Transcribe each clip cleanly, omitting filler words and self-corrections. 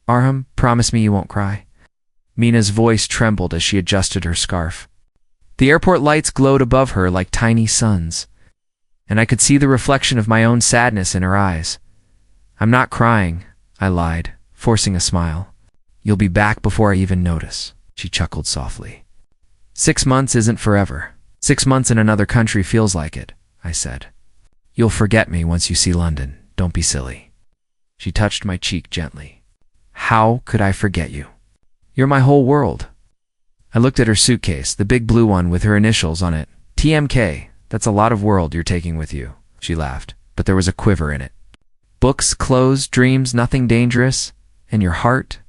Arham, promise me you won't cry. Mina's voice trembled as she adjusted her scarf. The airport lights glowed above her like tiny suns, and I could see the reflection of my own sadness in her eyes. I'm not crying, I lied, forcing a smile. You'll be back before I even notice, she chuckled softly. 6 months isn't forever. 6 months in another country feels like it, I said. You'll forget me once you see London. Don't be silly. She touched my cheek gently. How could I forget you? You're my whole world. I looked at her suitcase, the big blue one with her initials on it. TMK, that's a lot of world you're taking with you, she laughed, but there was a quiver in it. Books, clothes, dreams, nothing dangerous. And your heart?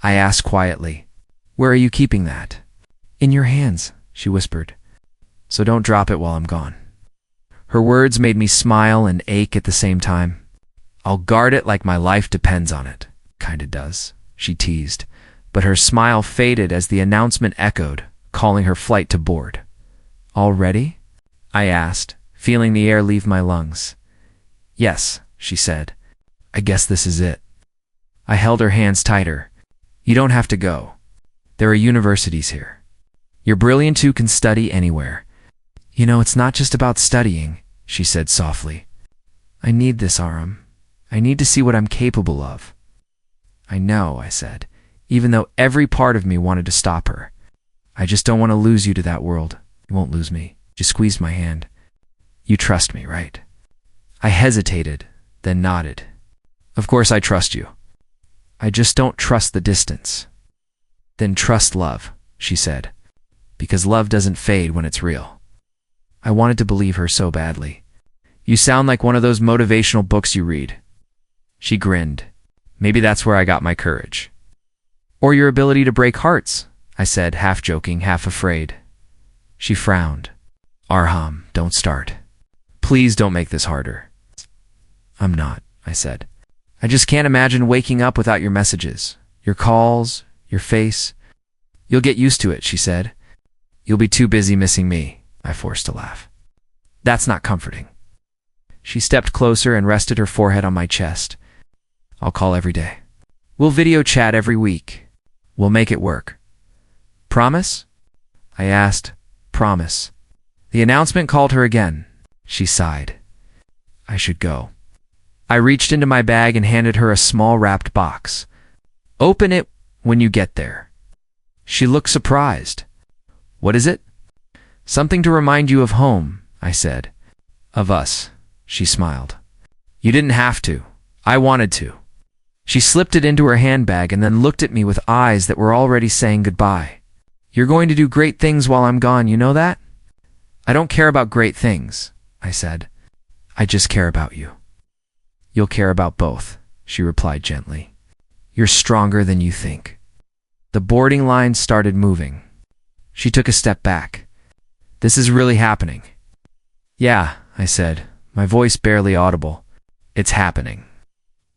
I asked quietly. Where are you keeping that? In your hands, she whispered. So don't drop it while I'm gone. Her words made me smile and ache at the same time. I'll guard it like my life depends on it. Kinda does, she teased, but her smile faded as the announcement echoed, calling her flight to board. Already? I asked, feeling the air leave my lungs. Yes, she said. I guess this is it. I held her hands tighter. You don't have to go. There are universities here. You're brilliant too, can study anywhere. You know, it's not just about studying, she said softly. I need this, Aram. I need to see what I'm capable of. I know, I said, even though every part of me wanted to stop her. I just don't want to lose you to that world. You won't lose me. She squeezed my hand. You trust me, right? I hesitated, then nodded. Of course I trust you. I just don't trust the distance. Then trust love, she said, because love doesn't fade when it's real. I wanted to believe her so badly. You sound like one of those motivational books you read. She grinned. Maybe that's where I got my courage. Or your ability to break hearts, I said, half joking, half afraid. She frowned. Arham, don't start. Please don't make this harder. I'm not, I said. I just can't imagine waking up without your messages, your calls, your face. You'll get used to it, she said. You'll be too busy missing me, I forced a laugh. That's not comforting. She stepped closer and rested her forehead on my chest. I'll call every day. We'll video chat every week. We'll make it work. Promise? I asked. Promise. The announcement called her again. She sighed. I should go. I reached into my bag and handed her a small wrapped box. Open it when you get there. She looked surprised. What is it? Something to remind you of home, I said. Of us, she smiled. You didn't have to. I wanted to. She slipped it into her handbag and then looked at me with eyes that were already saying goodbye. You're going to do great things while I'm gone, you know that? I don't care about great things, I said. I just care about you. You'll care about both, she replied gently. You're stronger than you think. The boarding line started moving. She took a step back. This is really happening. Yeah, I said, my voice barely audible. It's happening.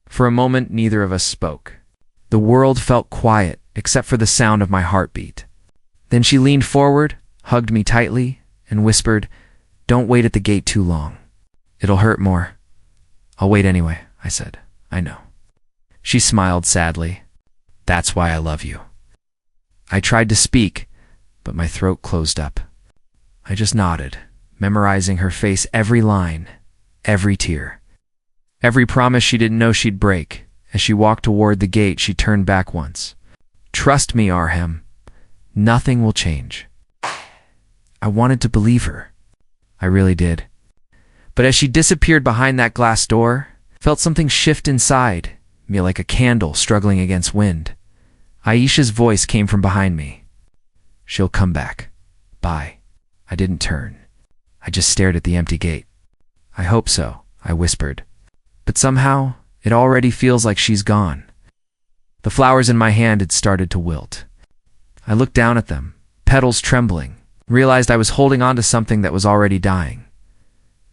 For a moment, neither of us spoke. The world felt quiet, except for the sound of my heartbeat. Then she leaned forward, hugged me tightly, and whispered, Don't wait at the gate too long. It'll hurt more. I'll wait anyway, I said. I know. She smiled sadly. That's why I love you. I tried to speak, but my throat closed up. I just nodded, memorizing her face, every line, every tear. Every promise she didn't know she'd break. As she walked toward the gate, she turned back once. Trust me, Arham. Nothing will change. I wanted to believe her. I really did. But as she disappeared behind that glass door, I felt something shift inside me like a candle struggling against wind. Aisha's voice came from behind me. She'll come back. Bye. I didn't turn. I just stared at the empty gate. I hope so, I whispered. But somehow, it already feels like she's gone. The flowers in my hand had started to wilt. I looked down at them, petals trembling, realized I was holding on to something that was already dying.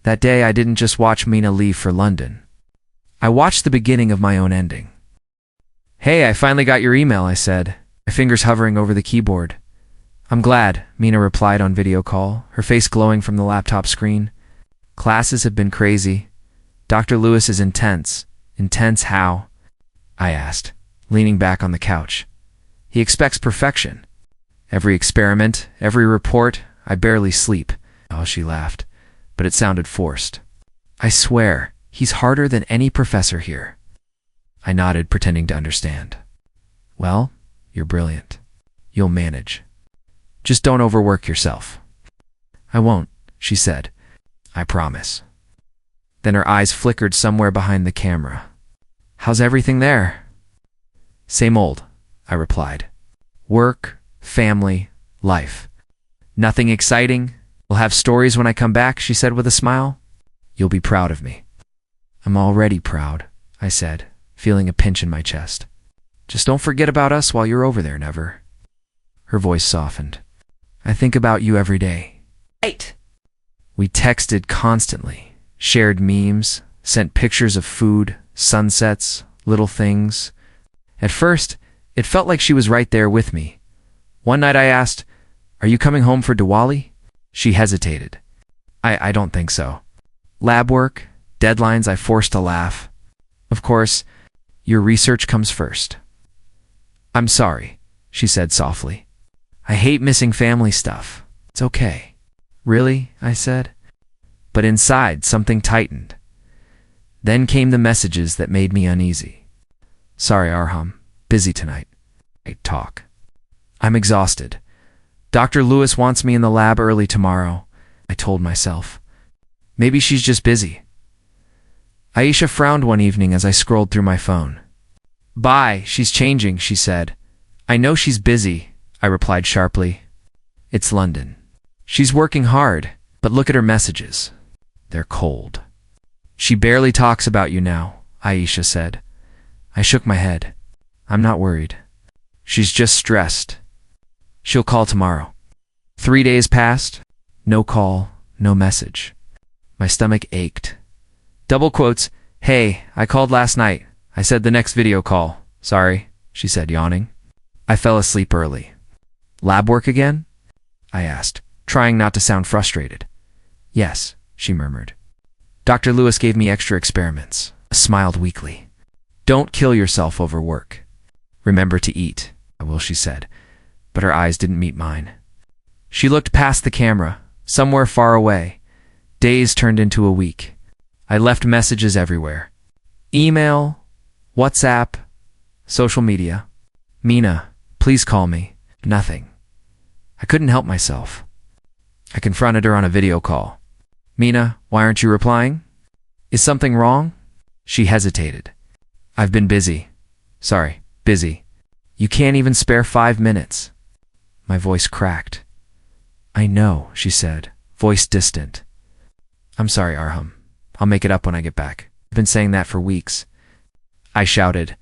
That day, I didn't just watch Mina leave for London. I watched the beginning of my own ending. Hey, I finally got your email, I said, my fingers hovering over the keyboard. I'm glad, Mina replied on video call, her face glowing from the laptop screen. Classes have been crazy. Dr. Lewis is intense. Intense how? I asked, leaning back on the couch. He expects perfection. Every experiment, every report, I barely sleep. Oh, she laughed, but it sounded forced. I swear, he's harder than any professor here. I nodded, pretending to understand. Well, you're brilliant. You'll manage. Just don't overwork yourself. I won't, she said. I promise. Then her eyes flickered somewhere behind the camera. How's everything there? Same old, I replied. Work, family, life. Nothing exciting. We'll have stories when I come back, she said with a smile. You'll be proud of me. I'm already proud, I said, feeling a pinch in my chest. Just don't forget about us while you're over there, never. Her voice softened. I think about you every day. 8. We texted constantly, shared memes, sent pictures of food, sunsets, little things. At first, it felt like she was right there with me. One night I asked, Are you coming home for Diwali? She hesitated. I don't think so. Lab work, deadlines, I forced a laugh. Of course, your research comes first. I'm sorry, she said softly. I hate missing family stuff. It's okay. Really? I said. But inside, something tightened. Then came the messages that made me uneasy. Sorry, Arham. Busy tonight. I talk. I'm exhausted. Dr. Lewis wants me in the lab early tomorrow, I told myself. Maybe she's just busy. Aisha frowned one evening as I scrolled through my phone. Bye, she's changing, she said. I know she's busy, I replied sharply. It's London. She's working hard, but look at her messages. They're cold. She barely talks about you now, Aisha said. I shook my head. I'm not worried. She's just stressed. She'll call tomorrow. 3 days passed. No call, no message. My stomach ached. Double quotes. Hey, I called last night. I said the next video call. Sorry, she said, yawning. I fell asleep early. Lab work again? I asked, trying not to sound frustrated. Yes, she murmured. Dr. Lewis gave me extra experiments. I smiled weakly. Don't kill yourself over work. Remember to eat, I will, she said, but her eyes didn't meet mine. She looked past the camera, somewhere far away. Days turned into a week. I left messages everywhere. Email, WhatsApp, social media. Mina, please call me. Nothing. I couldn't help myself. I confronted her on a video call. Mina, why aren't you replying? Is something wrong? She hesitated. I've been busy. Sorry, busy. You can't even spare 5 minutes. My voice cracked. I know, she said, voice distant. I'm sorry, Arham. I'll make it up when I get back. I've been saying that for weeks. I shouted.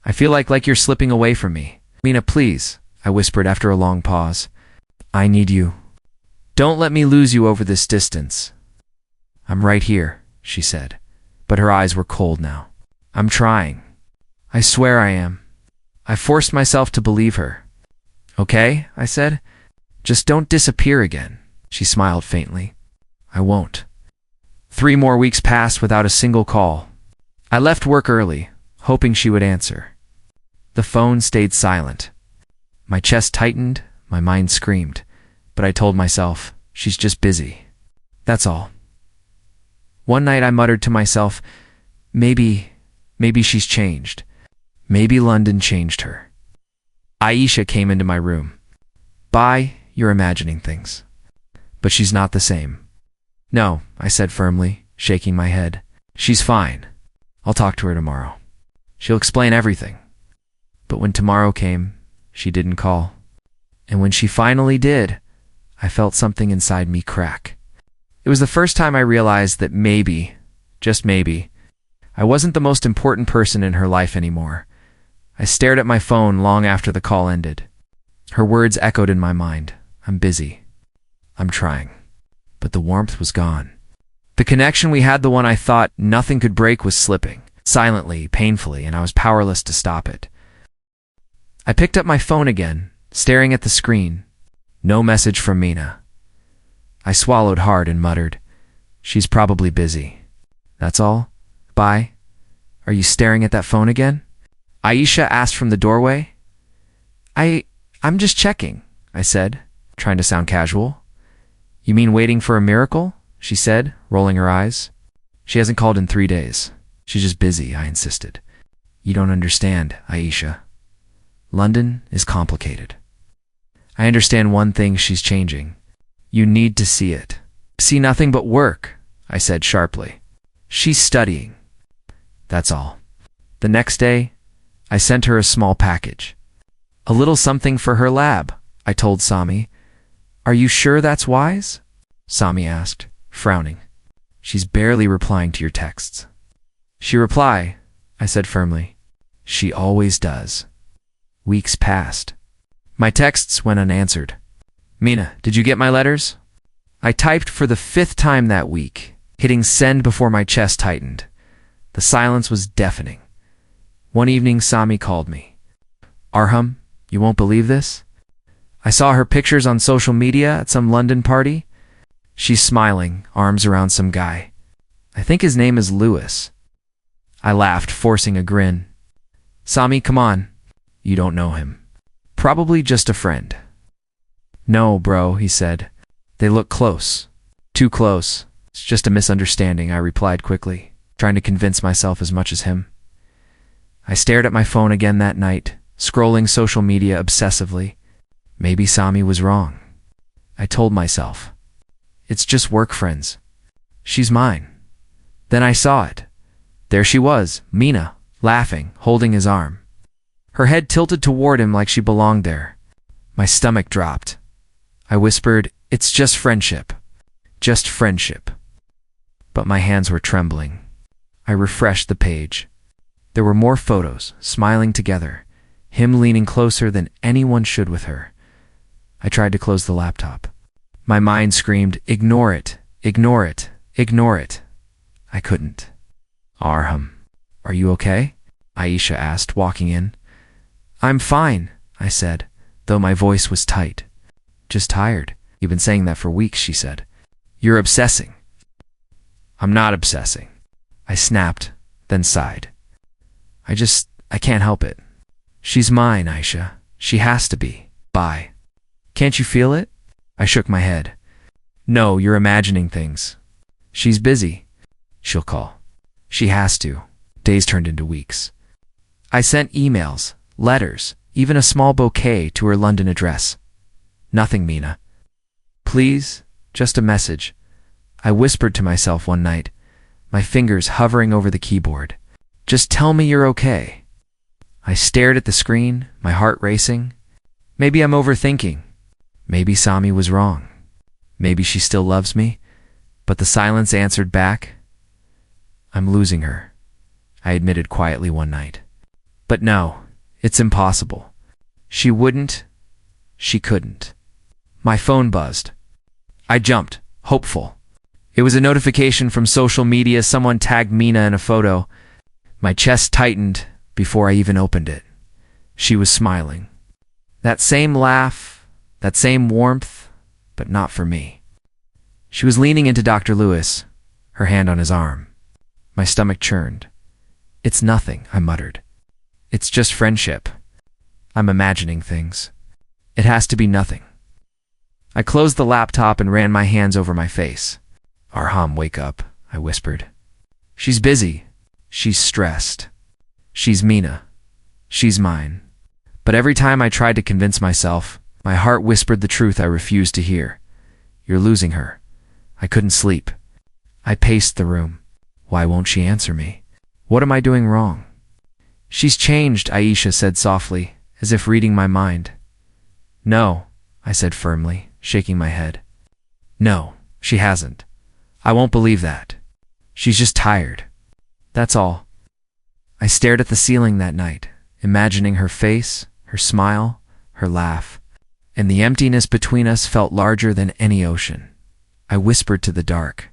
I feel like you're slipping away from me. Mina, please, I whispered after a long pause. I need you. Don't let me lose you over this distance. I'm right here, she said, but her eyes were cold now. I'm trying. I swear I am. I forced myself to believe her. Okay, I said. Just don't disappear again. She smiled faintly. I won't. 3 more weeks passed without a single call. I left work early, hoping she would answer. The phone stayed silent. My chest tightened, my mind screamed, but I told myself, she's just busy. That's all. One night I muttered to myself, maybe she's changed. Maybe London changed her. Aisha came into my room. Bye, you're imagining things. But she's not the same. No, I said firmly, shaking my head. She's fine. I'll talk to her tomorrow. She'll explain everything. But when tomorrow came, she didn't call. And when she finally did, I felt something inside me crack. It was the first time I realized that maybe, just maybe, I wasn't the most important person in her life anymore. I stared at my phone long after the call ended. Her words echoed in my mind. I'm busy. I'm trying. But the warmth was gone. The connection we had, the one I thought nothing could break, was slipping, silently, painfully, and I was powerless to stop it. I picked up my phone again, staring at the screen. No message from Mina. I swallowed hard and muttered, she's probably busy. That's all? Bye? Are you staring at that phone again? Aisha asked from the doorway. I'm just checking, I said, trying to sound casual. You mean waiting for a miracle? She said, rolling her eyes. She hasn't called in 3 days. She's just busy, I insisted. You don't understand, Aisha. London is complicated. I understand one thing she's changing. You need to see it. See nothing but work, I said sharply. She's studying. That's all. The next day, I sent her a small package. A little something for her lab, I told Sami. Are you sure that's wise? Sami asked, frowning. She's barely replying to your texts. She reply, I said firmly. She always does. Weeks passed. My texts went unanswered. Mina, did you get my letters? I typed for the 5th time that week, hitting send before my chest tightened. The silence was deafening. One evening, Sami called me. Arham, you won't believe this? I saw her pictures on social media at some London party. She's smiling, arms around some guy. I think his name is Lewis. I laughed, forcing a grin. Sami, come on. You don't know him. Probably just a friend. No, bro, he said. They look close. Too close. It's just a misunderstanding, I replied quickly, trying to convince myself as much as him. I stared at my phone again that night, scrolling social media obsessively. Maybe Sami was wrong. I told myself. It's just work friends. She's mine. Then I saw it. There she was, Mina, laughing, holding his arm. Her head tilted toward him like she belonged there. My stomach dropped. I whispered, it's just friendship. Just friendship. But my hands were trembling. I refreshed the page. There were more photos, smiling together, him leaning closer than anyone should with her. I tried to close the laptop. My mind screamed, ignore it, ignore it, ignore it. I couldn't. Arham, are you okay? Aisha asked, walking in. I'm fine, I said, though my voice was tight. Just tired. You've been saying that for weeks, she said. You're obsessing. I'm not obsessing. I snapped, then sighed. I can't help it. She's mine, Aisha. She has to be. Bye. Can't you feel it? I shook my head. No, you're imagining things. She's busy. She'll call. She has to. Days turned into weeks. I sent emails, letters, even a small bouquet to her London address. Nothing, Mina. Please, just a message. I whispered to myself one night, my fingers hovering over the keyboard. Just tell me you're okay. I stared at the screen, my heart racing. Maybe I'm overthinking. Maybe Sami was wrong. Maybe she still loves me. But the silence answered back. I'm losing her, I admitted quietly one night. But no, it's impossible. She wouldn't. She couldn't. My phone buzzed. I jumped, hopeful. It was a notification from social media. Someone tagged Mina in a photo. My chest tightened before I even opened it. She was smiling. That same laugh, that same warmth, but not for me. She was leaning into Dr. Lewis, her hand on his arm. My stomach churned. It's nothing, I muttered. It's just friendship. I'm imagining things. It has to be nothing. I closed the laptop and ran my hands over my face. Arham, wake up, I whispered. She's busy. She's stressed. She's Mina. She's mine. But every time I tried to convince myself, my heart whispered the truth I refused to hear. You're losing her. I couldn't sleep. I paced the room. Why won't she answer me? What am I doing wrong? She's changed, Aisha said softly, as if reading my mind. No, I said firmly, shaking my head. No, she hasn't. I won't believe that. She's just tired. That's all. I stared at the ceiling that night, imagining her face, her smile, her laugh, and the emptiness between us felt larger than any ocean. I whispered to the dark,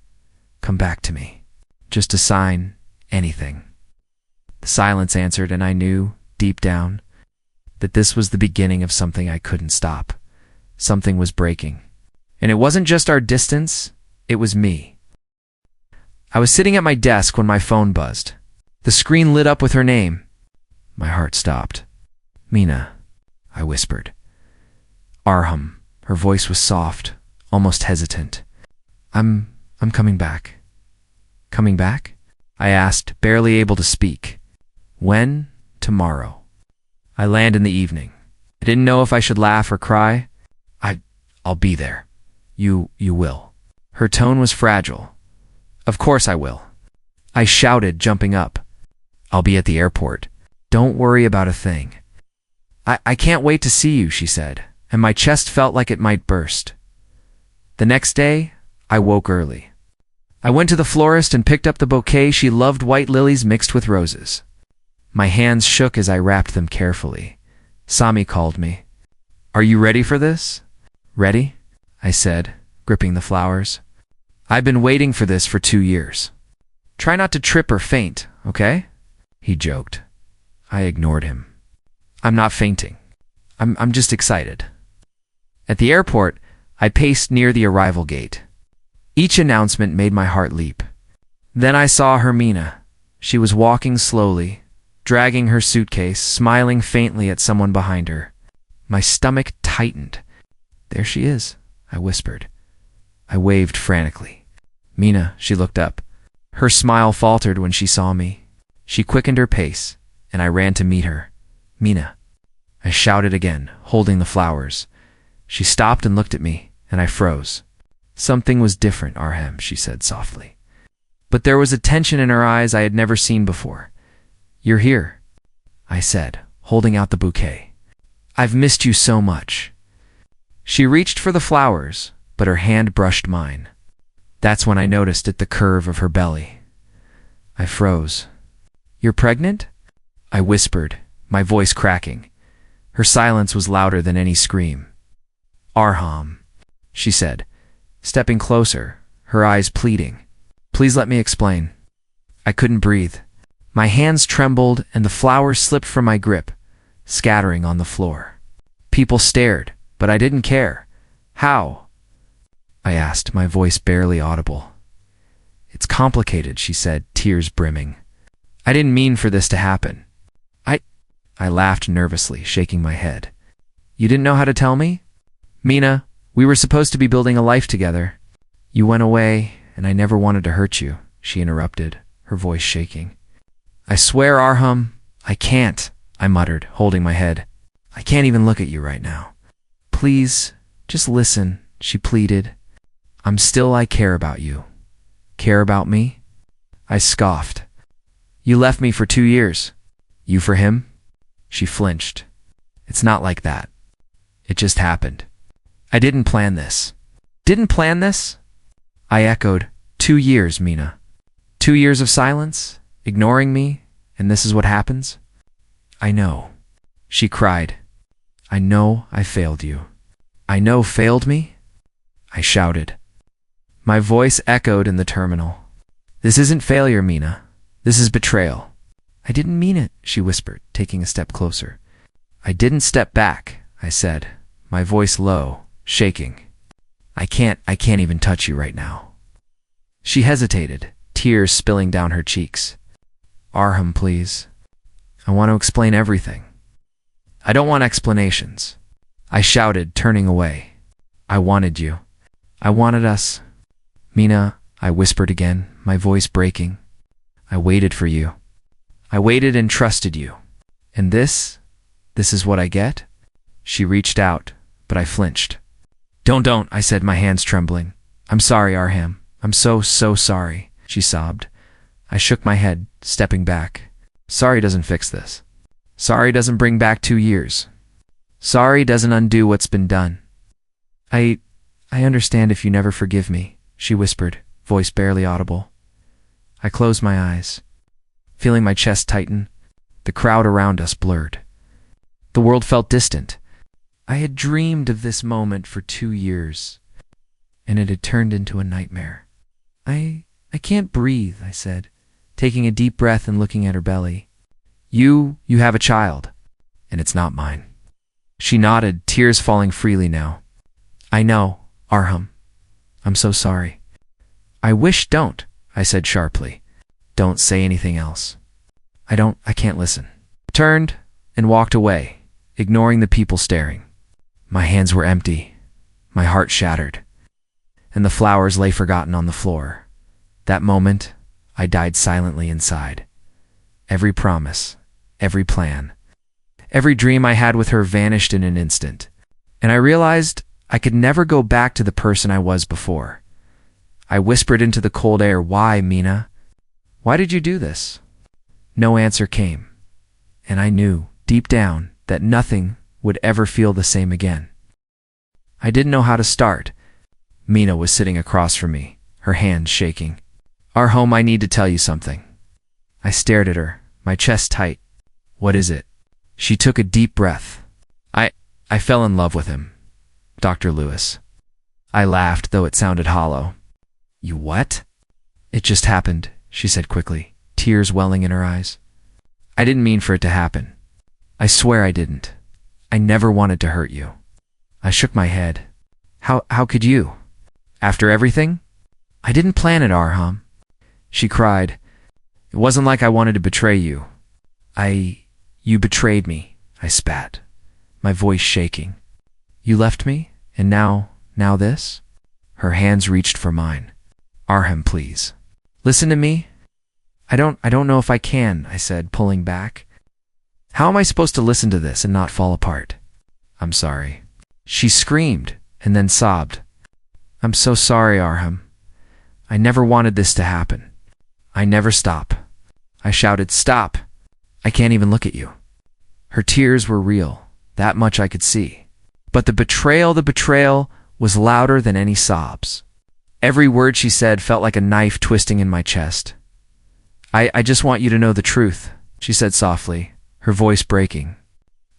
come back to me. Just a sign, anything. The silence answered, and I knew, deep down, that this was the beginning of something I couldn't stop. Something was breaking. And it wasn't just our distance, it was me. I was sitting at my desk when my phone buzzed. The screen lit up with her name. My heart stopped. Mina, I whispered. Arham. Her voice was soft, almost hesitant. I'm coming back. Coming back? I asked, barely able to speak. When? Tomorrow. I land in the evening. I didn't know if I should laugh or cry. I'll be there. You will. Her tone was fragile. Of course I will. I shouted, jumping up. I'll be at the airport. Don't worry about a thing. I can't wait to see you, she said, and my chest felt like it might burst. The next day, I woke early. I went to the florist and picked up the bouquet. She loved white lilies mixed with roses. My hands shook as I wrapped them carefully. Sami called me. Are you ready for this? Ready? I said, gripping the flowers. I've been waiting for this for 2 years. Try not to trip or faint, okay? He joked. I ignored him. I'm not fainting. I'm just excited. At the airport, I paced near the arrival gate. Each announcement made my heart leap. Then I saw Hermina. She was walking slowly, dragging her suitcase, smiling faintly at someone behind her. My stomach tightened. There she is, I whispered. I waved frantically. Mina, she looked up. Her smile faltered when she saw me. She quickened her pace, and I ran to meet her. Mina. I shouted again, holding the flowers. She stopped and looked at me, and I froze. Something was different, Arham, she said softly. But there was a tension in her eyes I had never seen before. You're here, I said, holding out the bouquet. I've missed you so much. She reached for the flowers, but her hand brushed mine. That's when I noticed the curve of her belly. I froze. You're pregnant? I whispered, my voice cracking. Her silence was louder than any scream. Arham, she said, stepping closer, her eyes pleading. Please let me explain. I couldn't breathe. My hands trembled and the flowers slipped from my grip, scattering on the floor. People stared, but I didn't care. How? I asked, my voice barely audible. It's complicated, she said, tears brimming. I didn't mean for this to happen. I laughed nervously, shaking my head. You didn't know how to tell me? Mina, we were supposed to be building a life together. You went away, and I never wanted to hurt you, she interrupted, her voice shaking. I swear, Arham, I can't, I muttered, holding my head. I can't even look at you right now. Please, just listen, she pleaded. I care about you. Care about me? I scoffed. You left me for 2 years. You for him? She flinched. It's not like that. It just happened. I didn't plan this. Didn't plan this? I echoed. 2 years, Mina. 2 years of silence, ignoring me, and this is what happens? I know. She cried. I know I failed you. I know failed me? I shouted. My voice echoed in the terminal. This isn't failure, Mina. This is betrayal. I didn't mean it, she whispered, taking a step closer. I didn't step back, I said, my voice low, shaking. I can't even touch you right now. She hesitated, tears spilling down her cheeks. Arham, please. I want to explain everything. I don't want explanations. I shouted, turning away. I wanted you. I wanted us. Mina, I whispered again, my voice breaking. I waited for you. I waited and trusted you. And this is what I get? She reached out, but I flinched. Don't, I said, my hands trembling. I'm sorry, Arham. I'm so sorry, she sobbed. I shook my head, stepping back. Sorry doesn't fix this. Sorry doesn't bring back 2 years. Sorry doesn't undo what's been done. I understand if you never forgive me, she whispered, voice barely audible. I closed my eyes, feeling my chest tighten. The crowd around us blurred. The world felt distant. I had dreamed of this moment for 2 years, and it had turned into a nightmare. I can't breathe, I said, taking a deep breath and looking at her belly. You have a child, and it's not mine. She nodded, tears falling freely now. I know, Arham. I'm so sorry. I wish don't, I said sharply. Don't say anything else. I can't listen. turned and walked away, ignoring the people staring. My hands were empty, my heart shattered, and the flowers lay forgotten on the floor. That moment, I died silently inside. Every promise, every plan, every dream I had with her vanished in an instant, and I realized I could never go back to the person I was before. I whispered into the cold air, "Why, Mina? Why did you do this?" No answer came, and I knew, deep down, that nothing would ever feel the same again. I didn't know how to start. Mina was sitting across from me, her hands shaking. "Arham, I need to tell you something." I stared at her, my chest tight. "What is it?" She took a deep breath. I fell in love with him, Dr. Lewis." I laughed, though it sounded hollow. "You what?" "It just happened," she said quickly, tears welling in her eyes. "I didn't mean for it to happen. I swear I didn't. I never wanted to hurt you." I shook my head. How could you? After everything? "I didn't plan it, Arham." She cried. "It wasn't like I wanted to betray you. You betrayed me," I spat, my voice shaking. "You left me, and now this?" Her hands reached for mine. "Arham, please. Listen to me." I don't know if I can," I said, pulling back. "How am I supposed to listen to this and not fall apart?" "I'm sorry." She screamed, and then sobbed. "I'm so sorry, Arham. I never wanted this to happen. I never stop." I shouted, "Stop! I can't even look at you." Her tears were real, that much I could see. But the betrayal was louder than any sobs. Every word she said felt like a knife twisting in my chest. I just want you to know the truth," she said softly, her voice breaking.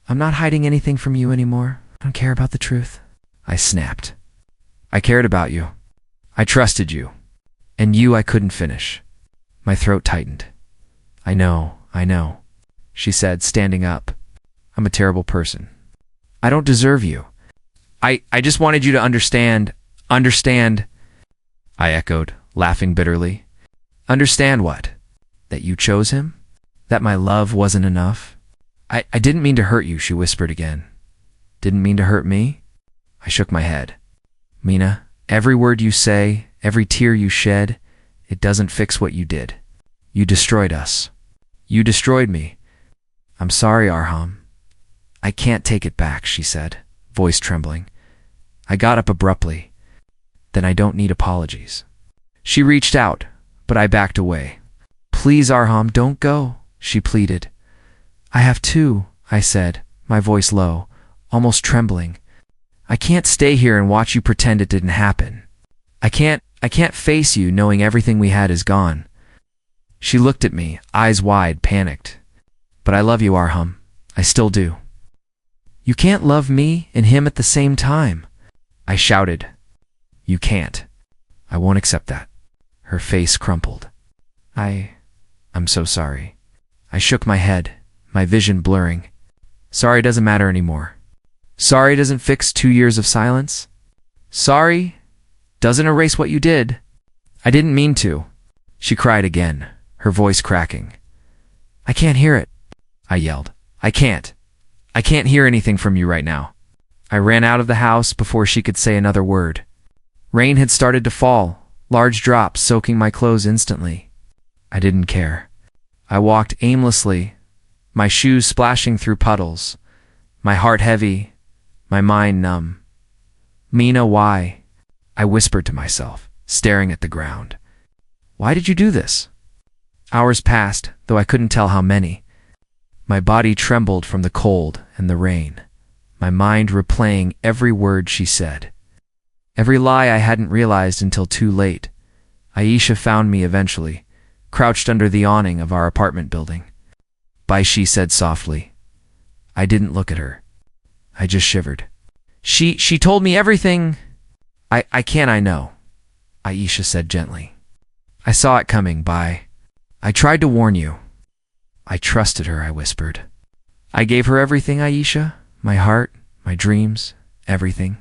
"I'm not hiding anything from you anymore. I don't care about the truth." I snapped. "I cared about you. I trusted you. And I couldn't finish." My throat tightened. I know, she said, standing up. "I'm a terrible person. I don't deserve you. I just wanted you to understand." "Understand?" I echoed, laughing bitterly. "Understand what? That you chose him? That my love wasn't enough?" I didn't mean to hurt you," she whispered again. "Didn't mean to hurt me?" I shook my head. "Mina, every word you say, every tear you shed, it doesn't fix what you did. You destroyed us. You destroyed me. I'm sorry, Arham. I can't take it back," she said, voice trembling. I got up abruptly. "Then I don't need apologies." She reached out, but I backed away. "Please, Arham, don't go," she pleaded. "I have to," I said, my voice low, almost trembling. "I can't stay here and watch you pretend it didn't happen. I can't face you knowing everything we had is gone." She looked at me, eyes wide, panicked. "But I love you, Arham. I still do." "You can't love me and him at the same time," I shouted. "You can't. I won't accept that." Her face crumpled. I'm so sorry." I shook my head, my vision blurring. "Sorry doesn't matter anymore. Sorry doesn't fix 2 years of silence. Sorry doesn't erase what you did." "I didn't mean to," she cried again, her voice cracking. "I can't hear it," I yelled. I can't hear anything from you right now." I ran out of the house before she could say another word. Rain had started to fall, large drops soaking my clothes instantly. I didn't care. I walked aimlessly, my shoes splashing through puddles, my heart heavy, my mind numb. "Mina, why?" I whispered to myself, staring at the ground. "Why did you do this?" Hours passed, though I couldn't tell how many. My body trembled from the cold and the rain, my mind replaying every word she said. Every lie I hadn't realized until too late. Aisha found me eventually, crouched under the awning of our apartment building. "Bye," she said softly. I didn't look at her. I just shivered. She told me everything." I know," Aisha said gently. "I saw it coming, bye. I tried to warn you." "I trusted her," I whispered. "I gave her everything, Aisha. My heart, my dreams, everything."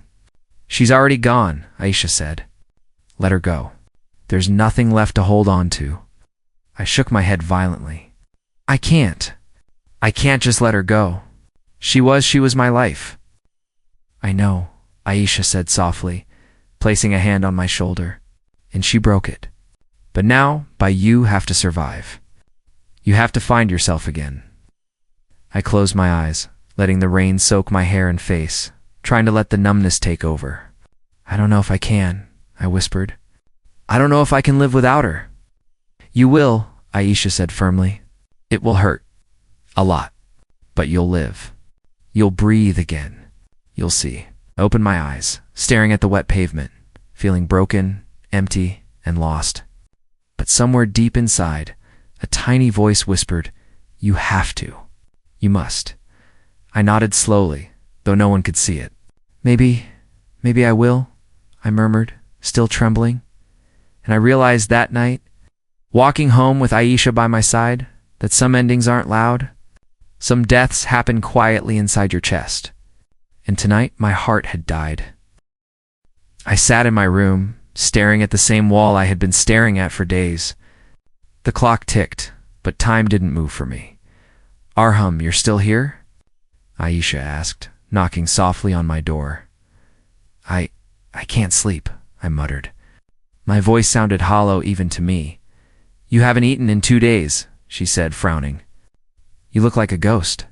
"She's already gone," Aisha said. "Let her go. There's nothing left to hold on to." I shook my head violently. I can't. I can't just let her go. She was my life. I know, Aisha said softly, placing a hand on my shoulder. And she broke it. But now, you have to survive. You have to find yourself again. I closed my eyes, letting the rain soak my hair and face, trying to let the numbness take over. I don't know if I can, I whispered. I don't know if I can live without her. You will, Aisha said firmly. It will hurt. A lot. But you'll live. You'll breathe again. You'll see. I opened my eyes, staring at the wet pavement, feeling broken, empty, and lost. But somewhere deep inside, a tiny voice whispered, "You have to. You must." I nodded slowly, though no one could see it. Maybe I will, I murmured, still trembling. And I realized that night, walking home with Aisha by my side, that some endings aren't loud. Some deaths happen quietly inside your chest. And tonight, my heart had died. I sat in my room, staring at the same wall I had been staring at for days. The clock ticked, but time didn't move for me. "Arham, you're still here?" Aisha asked, knocking softly on my door. I can't sleep," I muttered. My voice sounded hollow even to me. "You haven't eaten in 2 days," she said, frowning. "You look like a ghost."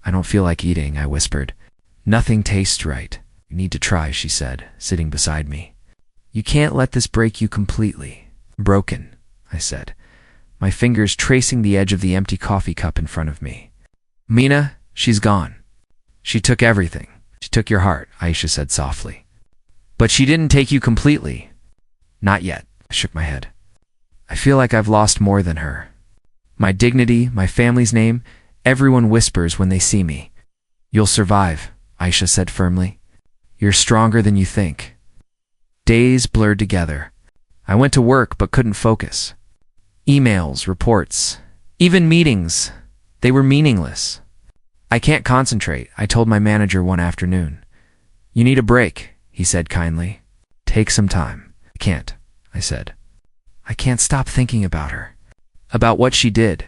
"I don't feel like eating," I whispered. "Nothing tastes right." "You need to try," she said, sitting beside me. "You can't let this break you completely." "Broken," I said, my fingers tracing the edge of the empty coffee cup in front of me. "Mina, she's gone. She took everything. She took your heart," Aisha said softly. "But she didn't take you completely." "Not yet," I shook my head. "I feel like I've lost more than her. My dignity, my family's name, everyone whispers when they see me." "You'll survive," Aisha said firmly. "You're stronger than you think." Days blurred together. I went to work but couldn't focus. Emails, reports, even meetings, they were meaningless. "I can't concentrate," I told my manager one afternoon. "You need a break," he said kindly. "Take some time." "I can't," I said. "I can't stop thinking about her, about what she did."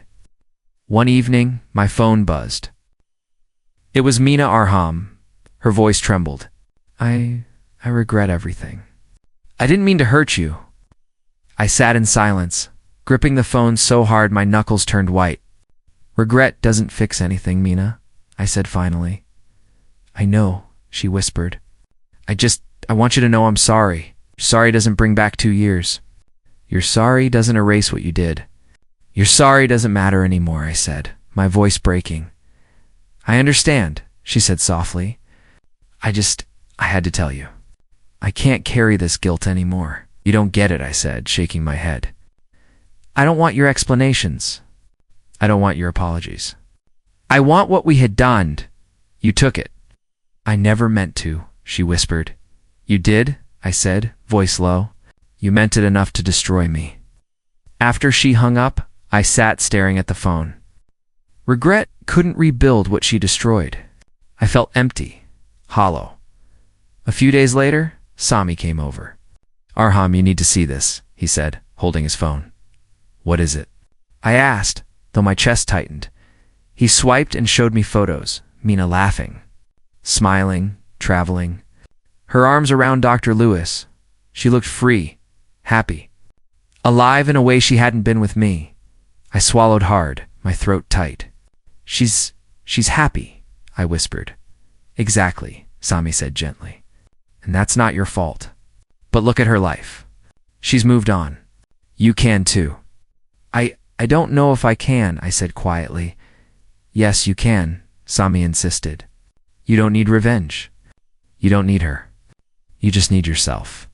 One evening, my phone buzzed. It was Mina Arham. Her voice trembled. I regret everything. "I didn't mean to hurt you." I sat in silence, gripping the phone so hard my knuckles turned white. "Regret doesn't fix anything, Mina," I said finally. "I know," she whispered. I want you to know I'm sorry. Sorry doesn't bring back 2 years. Your sorry doesn't erase what you did. Your sorry doesn't matter anymore," I said, my voice breaking. "I understand," she said softly. I had to tell you. I can't carry this guilt anymore." "You don't get it," I said, shaking my head. "I don't want your explanations. I don't want your apologies. I want what we had done. You took it." "I never meant to," she whispered. "You did," I said, voice low. "You meant it enough to destroy me." After she hung up, I sat staring at the phone. Regret couldn't rebuild what she destroyed. I felt empty, hollow. A few days later, Sami came over. "Arham, you need to see this," he said, holding his phone. "What is it?" I asked, though my chest tightened. He swiped and showed me photos, Mina laughing, smiling, traveling. Her arms around Dr. Lewis. She looked free, happy, alive in a way she hadn't been with me. I swallowed hard, my throat tight. She's happy," I whispered. "Exactly," Sami said gently. "And that's not your fault. But look at her life. She's moved on. You can too." I don't know if I can," I said quietly. "Yes, you can," Sami insisted. "You don't need revenge. You don't need her. You just need yourself."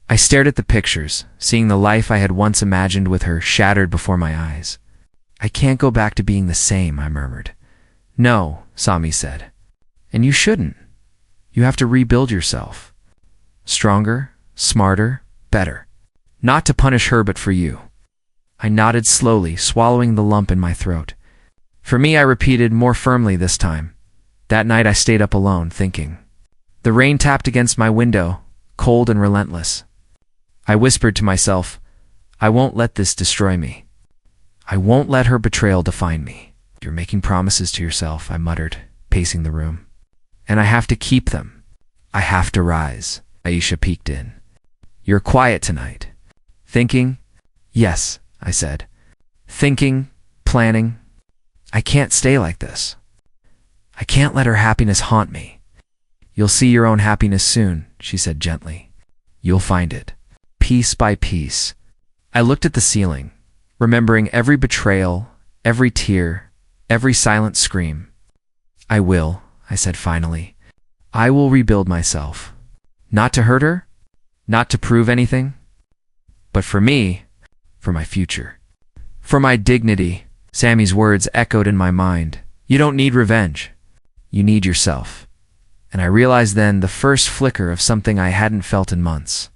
I stared at the pictures, seeing the life I had once imagined with her shattered before my eyes. "I can't go back to being the same," I murmured. "No," Sami said. "And you shouldn't. You have to rebuild yourself. Stronger, smarter, better. Not to punish her, but for you." I nodded slowly, swallowing the lump in my throat. "For me," I repeated more firmly this time. That night I stayed up alone, thinking. The rain tapped against my window, cold and relentless. I whispered to myself, I won't let this destroy me. I won't let her betrayal define me. You're making promises to yourself, I muttered, pacing the room. And I have to keep them. I have to rise. Aisha peeked in. You're quiet tonight. Thinking? Yes, I said. Thinking, planning. I can't stay like this. I can't let her happiness haunt me. You'll see your own happiness soon, she said gently. You'll find it. Piece by piece. I looked at the ceiling, remembering every betrayal, every tear, every silent scream. I will, I said finally. I will rebuild myself. Not to hurt her, not to prove anything, but for me, for my future. For my dignity. Sammy's words echoed in my mind. You don't need revenge. You need yourself. And I realized then the first flicker of something I hadn't felt in months.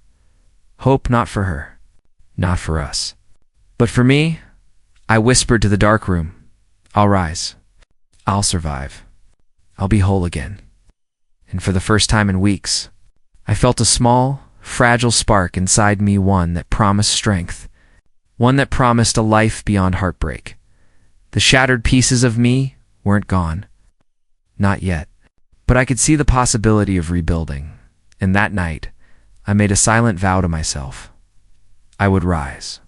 Hope not for her, not for us. But for me, I whispered to the dark room, I'll rise. I'll survive. I'll be whole again. And for the first time in weeks, I felt a small, fragile spark inside me, one that promised strength, one that promised a life beyond heartbreak. The shattered pieces of me weren't gone. Not yet. But I could see the possibility of rebuilding, and that night, I made a silent vow to myself. I would rise.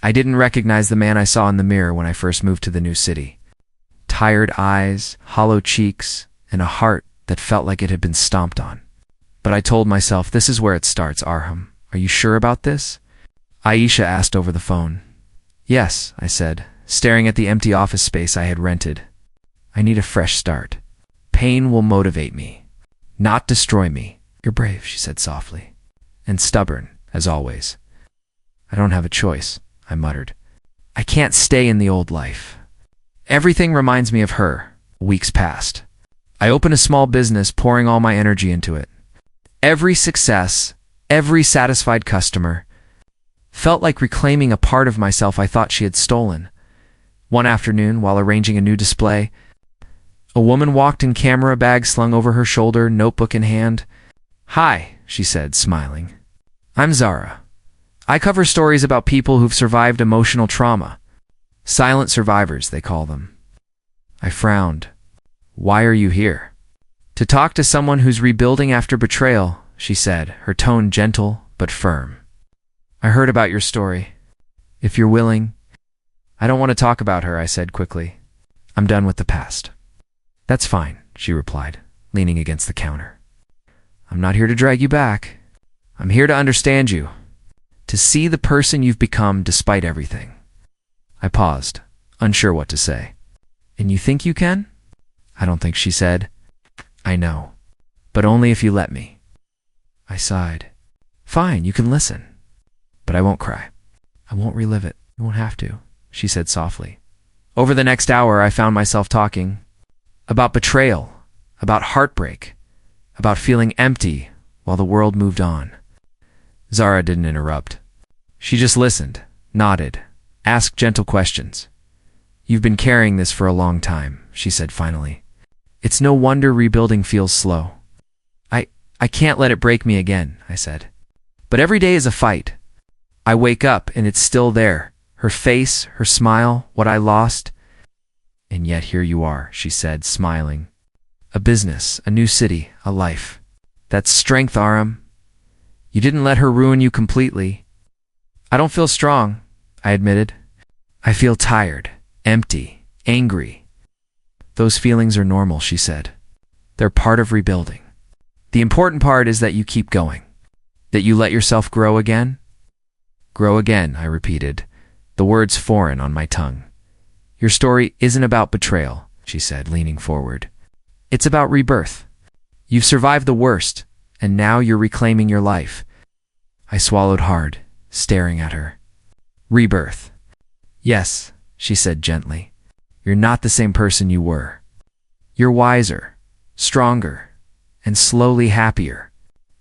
I didn't recognize the man I saw in the mirror when I first moved to the new city. Tired eyes, hollow cheeks, and a heart that felt like it had been stomped on. But I told myself, this is where it starts, Arham. Are you sure about this? Aisha asked over the phone. Yes, I said, staring at the empty office space I had rented. I need a fresh start. Pain will motivate me, not destroy me. You're brave, she said softly, and stubborn, as always. I don't have a choice, I muttered. I can't stay in the old life. Everything reminds me of her. Weeks passed. I opened a small business, pouring all my energy into it. Every success, every satisfied customer, felt like reclaiming a part of myself I thought she had stolen. One afternoon, while arranging a new display, a woman walked in, camera bag slung over her shoulder, notebook in hand. Hi, she said, smiling. I'm Zara. I cover stories about people who've survived emotional trauma. Silent survivors, they call them. I frowned. Why are you here? To talk to someone who's rebuilding after betrayal, she said, her tone gentle but firm. I heard about your story. If you're willing. I don't want to talk about her, I said quickly. I'm done with the past. That's fine, she replied, leaning against the counter. I'm not here to drag you back. I'm here to understand you, to see the person you've become despite everything. I paused, unsure what to say. And you think you can? I don't think, she said. I know, but only if you let me. I sighed. Fine, you can listen, but I won't cry. I won't relive it. You won't have to, she said softly. Over the next hour, I found myself talking about betrayal, about heartbreak, about feeling empty while the world moved on. Zara didn't interrupt. She just listened, nodded, asked gentle questions. You've been carrying this for a long time, she said finally. It's no wonder rebuilding feels slow. I can't let it break me again, I said. But every day is a fight. I wake up and it's still there. Her face, her smile, what I lost. And yet here you are, she said, smiling. A business, a new city, a life. That's strength, Aram. You didn't let her ruin you completely. I don't feel strong, I admitted. I feel tired, empty, angry. Those feelings are normal, she said. They're part of rebuilding. The important part is that you keep going, that you let yourself grow again. Grow again, I repeated, the words foreign on my tongue. Your story isn't about betrayal, she said, leaning forward. It's about rebirth. You've survived the worst, and now you're reclaiming your life. I swallowed hard, staring at her. Rebirth. Yes, she said gently. You're not the same person you were. You're wiser, stronger, and slowly happier,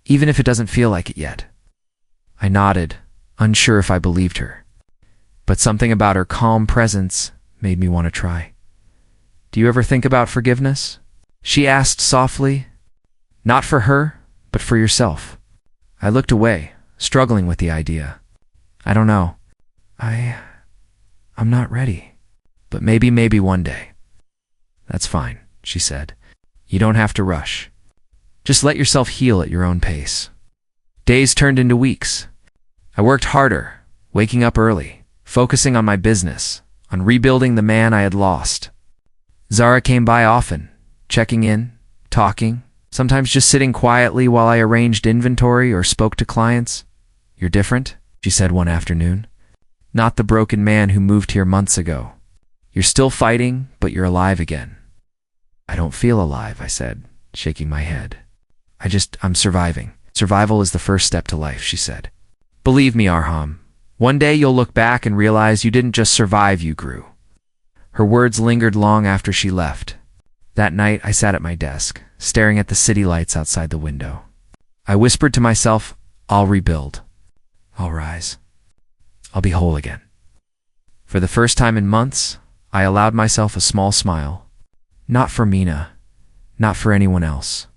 even if it doesn't feel like it yet. I nodded, unsure if I believed her. But something about her calm presence made me want to try. Do you ever think about forgiveness? She asked softly. Not for her, but for yourself. I looked away, struggling with the idea. I don't know. I'm not ready. But maybe one day. That's fine, she said. You don't have to rush. Just let yourself heal at your own pace. Days turned into weeks. I worked harder, waking up early, focusing on my business, on rebuilding the man I had lost. Zara came by often, checking in, talking, sometimes just sitting quietly while I arranged inventory or spoke to clients. You're different, she said one afternoon. Not the broken man who moved here months ago. You're still fighting, but you're alive again. I don't feel alive, I said, shaking my head. I'm surviving. Survival is the first step to life, she said. Believe me, Arham, one day you'll look back and realize you didn't just survive, you grew. Her words lingered long after she left. That night, I sat at my desk, staring at the city lights outside the window. I whispered to myself, I'll rebuild. I'll rise. I'll be whole again. For the first time in months, I allowed myself a small smile. Not for Mina, not for anyone else.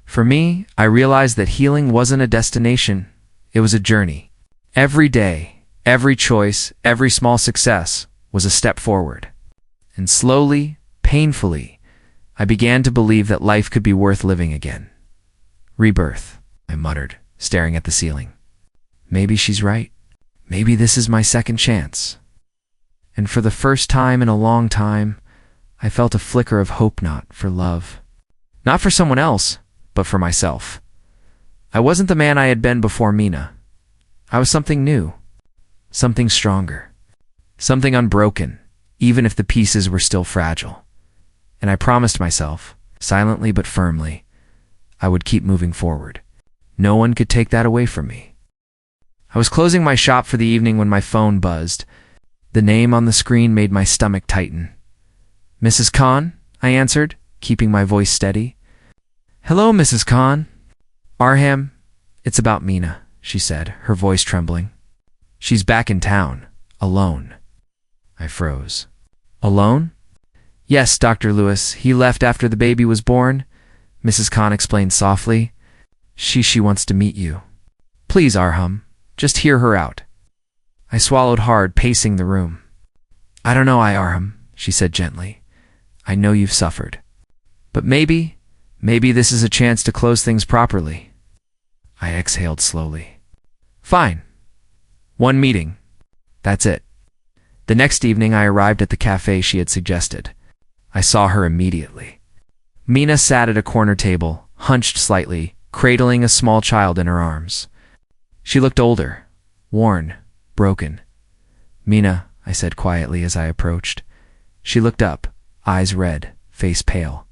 For me, I realized that healing wasn't a destination, it was a journey. Every day, every choice, every small success was a step forward. And slowly, painfully, I began to believe that life could be worth living again. Rebirth, I muttered, staring at the ceiling. Maybe she's right. Maybe this is my second chance. And for the first time in a long time, I felt a flicker of hope, not for love. Not for someone else, but for myself. I wasn't the man I had been before Mina. I was something new, something stronger, something unbroken, even if the pieces were still fragile. And I promised myself, silently but firmly, I would keep moving forward. No one could take that away from me. I was closing my shop for the evening when my phone buzzed. The name on the screen made my stomach tighten. Mrs. Khan, I answered, keeping my voice steady. Hello, Mrs. Khan. Arham, it's about Mina, she said, her voice trembling. She's back in town, alone. I froze. Alone? Yes, Dr. Lewis, he left after the baby was born, Mrs. Khan explained softly. She wants to meet you. Please, Arham, just hear her out. I swallowed hard, pacing the room. I don't know, Arham, she said gently. I know you've suffered. But maybe this is a chance to close things properly. I exhaled slowly. Fine. One meeting. That's it. The next evening I arrived at the cafe she had suggested. I saw her immediately. Mina sat at a corner table, hunched slightly, cradling a small child in her arms. She looked older, worn, broken. Mina, I said quietly as I approached. She looked up, eyes red, face pale.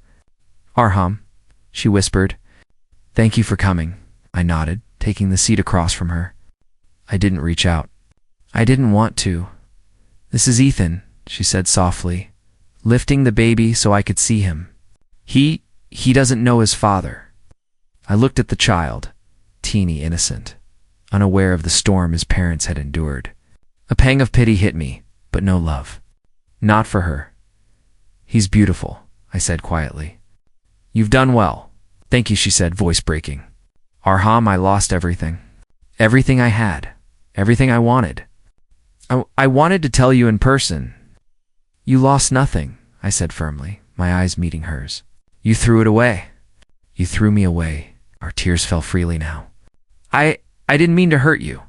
Arham, she whispered. Thank you for coming, I nodded, taking the seat across from her. I didn't reach out. I didn't want to. This is Ethan, she said softly, lifting the baby so I could see him. He doesn't know his father. I looked at the child, teeny innocent, unaware of the storm his parents had endured. A pang of pity hit me, but no love. Not for her. He's beautiful, I said quietly. You've done well. Thank you, she said, voice breaking. Arham, I lost everything. Everything I had. Everything I wanted. I wanted to tell you in person. You lost nothing, I said firmly, my eyes meeting hers. You threw it away. You threw me away. Our tears fell freely now. I didn't mean to hurt you.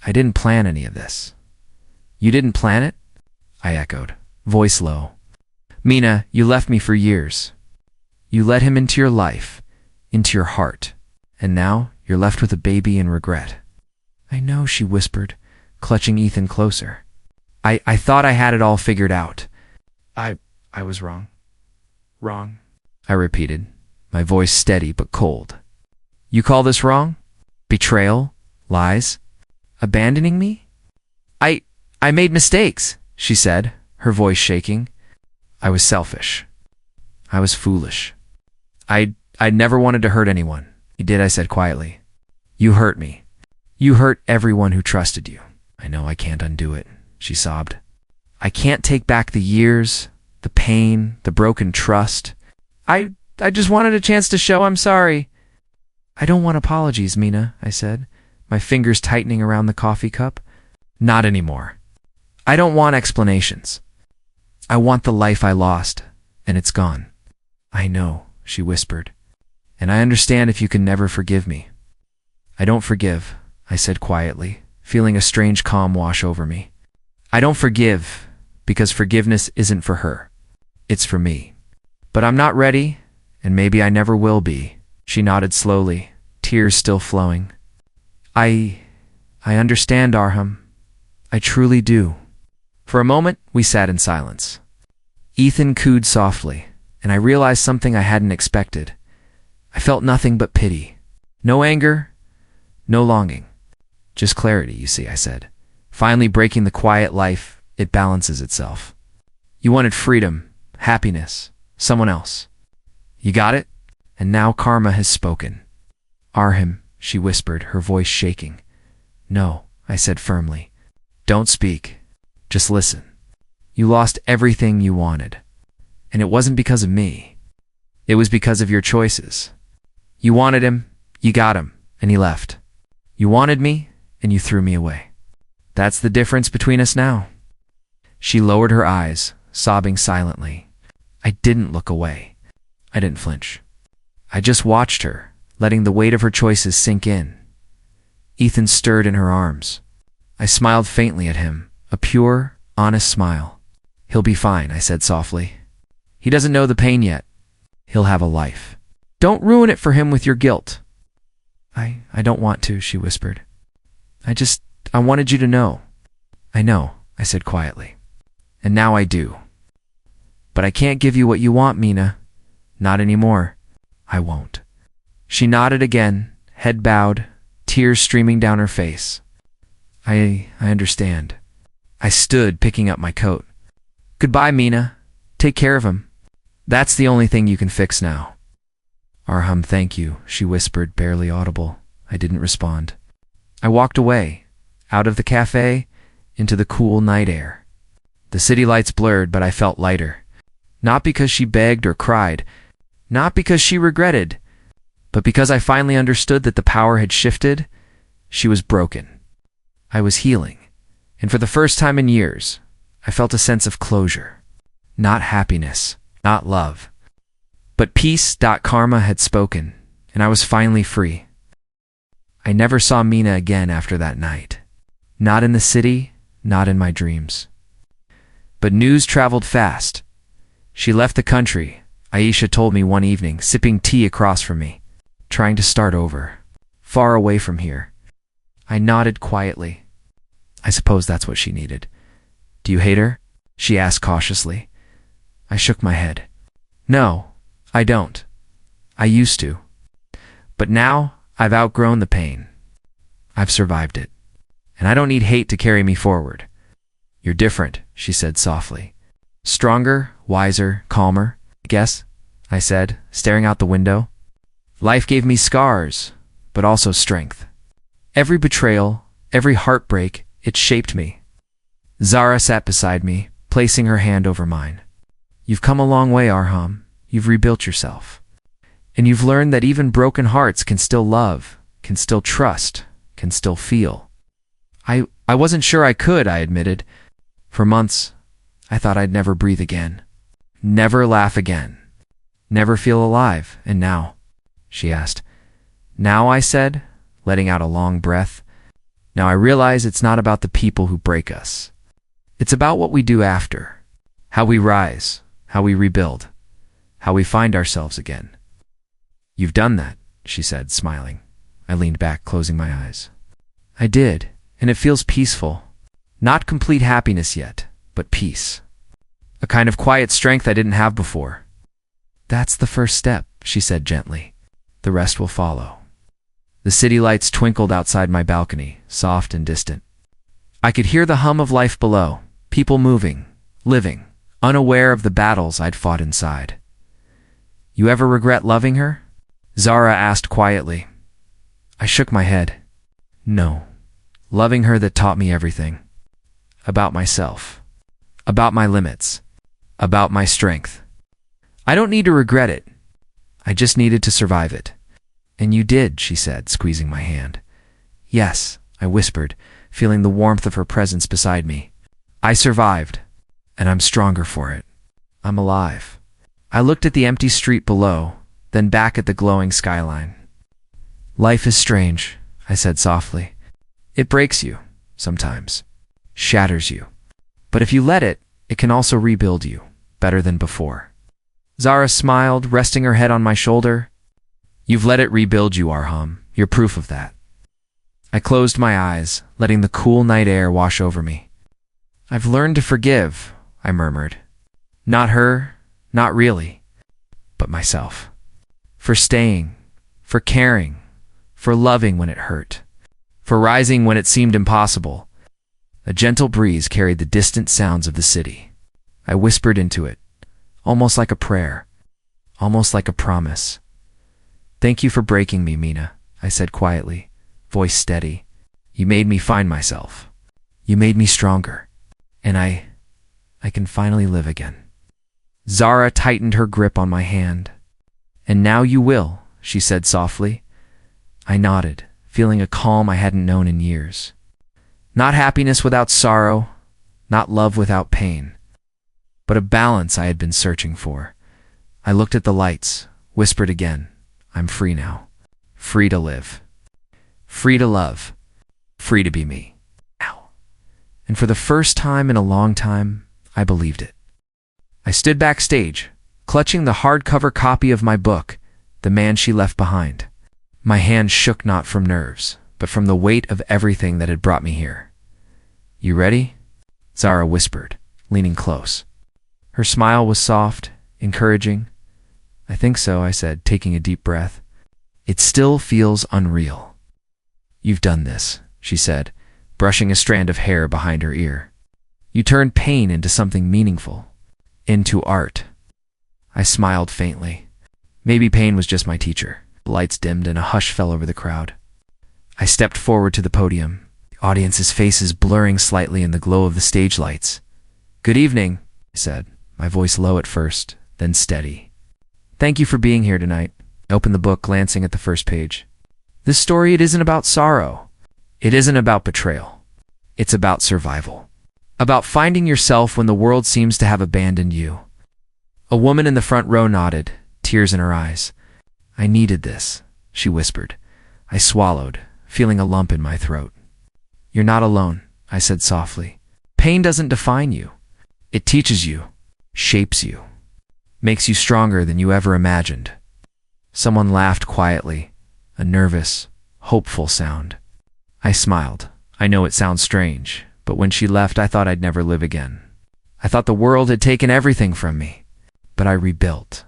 I didn't plan any of this. You didn't plan it? I echoed, voice low. Mina, you left me for years. You let him into your life, into your heart, and now you're left with a baby and regret. I know, she whispered, clutching Ethan closer. I thought I had it all figured out. I was wrong. Wrong, I repeated, my voice steady but cold. You call this wrong? Betrayal? Lies? Abandoning me? I made mistakes, she said, her voice shaking. I was selfish. I was foolish. I'd never wanted to hurt anyone. You did, I said quietly. You hurt me. You hurt everyone who trusted you. I know I can't undo it, she sobbed. I can't take back the years, the pain, the broken trust. I just wanted a chance to show I'm sorry. I don't want apologies, Mina, I said, my fingers tightening around the coffee cup. Not anymore. I don't want explanations. I want the life I lost, and it's gone. I know, she whispered, and I understand if you can never forgive me. I don't forgive, I said quietly, feeling a strange calm wash over me. I don't forgive because forgiveness isn't for her. It's for me. But I'm not ready, and maybe I never will be. She nodded slowly, tears still flowing. I understand, Arham. I truly do. For a moment, we sat in silence. Ethan cooed softly, and I realized something I hadn't expected. I felt nothing but pity. No anger, no longing. Just clarity, you see, I said. Finally breaking the quiet life, it balances itself. You wanted freedom, happiness, someone else. You got it? And now karma has spoken. Arham, she whispered, her voice shaking. No, I said firmly. Don't speak. Just listen. You lost everything you wanted. And it wasn't because of me. It was because of your choices. You wanted him, you got him, and he left. You wanted me, and you threw me away. That's the difference between us now. She lowered her eyes, sobbing silently. I didn't look away. I didn't flinch. I just watched her, letting the weight of her choices sink in. Ethan stirred in her arms. I smiled faintly at him, a pure, honest smile. He'll be fine, I said softly. He doesn't know the pain yet. He'll have a life. Don't ruin it for him with your guilt. I don't want to, she whispered. I wanted you to know. I know, I said quietly. And now I do. But I can't give you what you want, Mina. Not anymore. I won't. She nodded again, head bowed, tears streaming down her face. I understand. I stood, picking up my coat. Goodbye, Mina. Take care of him. That's the only thing you can fix now. Arham, thank you, she whispered, barely audible. I didn't respond. I walked away, out of the cafe, into the cool night air. The city lights blurred, but I felt lighter. Not because she begged or cried, not because she regretted, but because I finally understood that the power had shifted. She was broken. I was healing, and for the first time in years, I felt a sense of closure. Not happiness, not love, but peace. Karma had spoken, and I was finally free. I never saw Mina again after that night. Not in the city, not in my dreams. But news traveled fast. She left the country, Aisha told me one evening, sipping tea across from me, trying to start over, far away from here. I nodded quietly. I suppose that's what she needed. Do you hate her? She asked cautiously. I shook my head. No, I don't. I used to. But now I've outgrown the pain. I've survived it. And I don't need hate to carry me forward. You're different, she said softly. Stronger, wiser, calmer, I guess, I said, staring out the window. Life gave me scars, but also strength. Every betrayal, every heartbreak, it shaped me. Zara sat beside me, placing her hand over mine. You've come a long way, Arham. You've rebuilt yourself. And you've learned that even broken hearts can still love, can still trust, can still feel. I wasn't sure I could, I admitted. For months, I thought I'd never breathe again. Never laugh again. Never feel alive. And now? She asked. Now, I said, letting out a long breath. Now I realize it's not about the people who break us. It's about what we do after. How we rise, how we rebuild, how we find ourselves again. You've done that, she said, smiling. I leaned back, closing my eyes. I did, and it feels peaceful. Not complete happiness yet, but peace. A kind of quiet strength I didn't have before. That's the first step, she said gently. The rest will follow. The city lights twinkled outside my balcony, soft and distant. I could hear the hum of life below, people moving, living, unaware of the battles I'd fought inside. You ever regret loving her? Zara asked quietly. I shook my head. No. Loving her that taught me everything. About myself. About my limits. About my strength. I don't need to regret it. I just needed to survive it. And you did, she said, squeezing my hand. Yes, I whispered, feeling the warmth of her presence beside me. I survived. And I'm stronger for it. I'm alive. I looked at the empty street below, then back at the glowing skyline. Life is strange, I said softly. It breaks you, sometimes. Shatters you. But if you let it, it can also rebuild you, better than before. Zara smiled, resting her head on my shoulder. You've let it rebuild you, Arham. You're proof of that. I closed my eyes, letting the cool night air wash over me. I've learned to forgive, I murmured. Not her, not really, but myself. For staying, for caring, for loving when it hurt, for rising when it seemed impossible. A gentle breeze carried the distant sounds of the city. I whispered into it, almost like a prayer, almost like a promise. Thank you for breaking me, Mina, I said quietly, voice steady. You made me find myself. You made me stronger. And I can finally live again. Zara tightened her grip on my hand. And now you will, she said softly. I nodded, feeling a calm I hadn't known in years. Not happiness without sorrow, not love without pain, but a balance I had been searching for. I looked at the lights, whispered again, I'm free now. Free to live. Free to love. Free to be me. Now. And for the first time in a long time, I believed it. I stood backstage, clutching the hardcover copy of my book, The Man She Left Behind. My hand shook not from nerves, but from the weight of everything that had brought me here. You ready? Zara whispered, leaning close. Her smile was soft, encouraging. I think so, I said, taking a deep breath. It still feels unreal. You've done this, she said, brushing a strand of hair behind her ear. You turned pain into something meaningful, into art. I smiled faintly. Maybe pain was just my teacher. The lights dimmed and a hush fell over the crowd. I stepped forward to the podium, the audience's faces blurring slightly in the glow of the stage lights. Good evening, I said, my voice low at first, then steady. Thank you for being here tonight. I opened the book, glancing at the first page. This story, it isn't about sorrow. It isn't about betrayal. It's about survival. About finding yourself when the world seems to have abandoned you. A woman in the front row nodded, tears in her eyes. I needed this, she whispered. I swallowed, feeling a lump in my throat. You're not alone, I said softly. Pain doesn't define you. It teaches you, shapes you, makes you stronger than you ever imagined. Someone laughed quietly, a nervous, hopeful sound. I smiled. I know it sounds strange, but when she left, I thought I'd never live again. I thought the world had taken everything from me, but I rebuilt,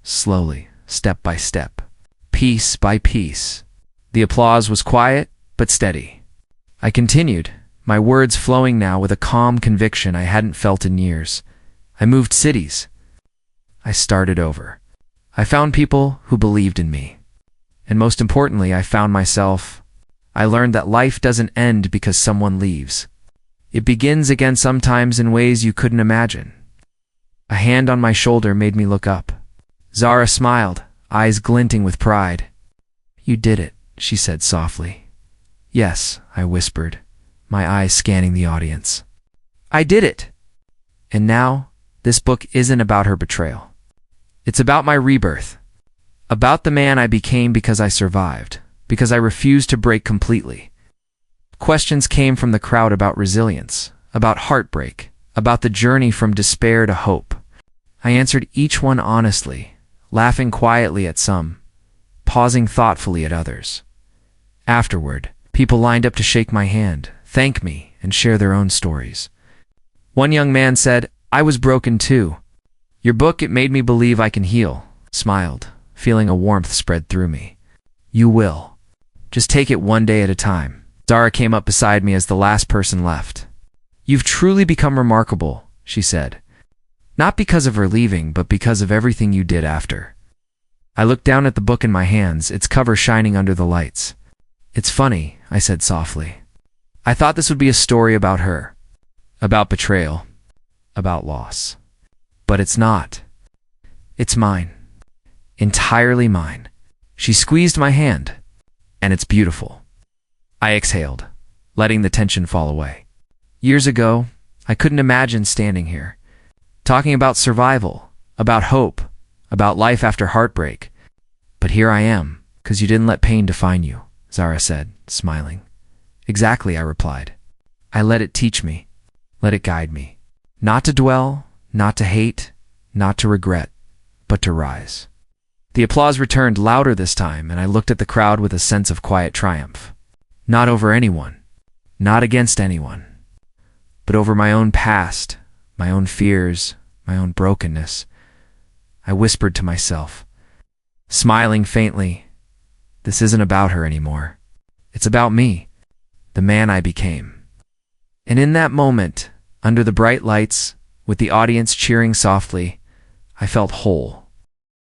slowly, step by step, piece by piece. The applause was quiet, but steady. I continued, my words flowing now with a calm conviction I hadn't felt in years. I moved cities. I started over. I found people who believed in me. And most importantly, I found myself. I learned that life doesn't end because someone leaves. It begins again sometimes in ways you couldn't imagine. A hand on my shoulder made me look up. Zara smiled, eyes glinting with pride. You did it, she said softly. Yes, I whispered, my eyes scanning the audience. I did it! And now, this book isn't about her betrayal. It's about my rebirth. About the man I became because I survived, because I refused to break completely. Questions came from the crowd about resilience, about heartbreak, about the journey from despair to hope. I answered each one honestly, laughing quietly at some, pausing thoughtfully at others. Afterward, people lined up to shake my hand, thank me, and share their own stories. One young man said, I was broken too. Your book, it made me believe I can heal. Smiled, feeling a warmth spread through me. You will. Just take it one day at a time. Zara came up beside me as the last person left. You've truly become remarkable, she said. Not because of her leaving, but because of everything you did after. I looked down at the book in my hands, its cover shining under the lights. It's funny, I said softly. I thought this would be a story about her. About betrayal. About loss. But it's not. It's mine. Entirely mine. She squeezed my hand, and it's beautiful. I exhaled, letting the tension fall away. Years ago, I couldn't imagine standing here, talking about survival, about hope, about life after heartbreak. But here I am, 'cause you didn't let pain define you, Zara said, smiling. Exactly, I replied. I let it teach me, let it guide me. Not to dwell, not to hate, not to regret, but to rise. The applause returned louder this time, and I looked at the crowd with a sense of quiet triumph. Not over anyone, not against anyone, but over my own past, my own fears, my own brokenness. I whispered to myself, smiling faintly, this isn't about her anymore. It's about me, the man I became. And in that moment, under the bright lights, with the audience cheering softly, I felt whole.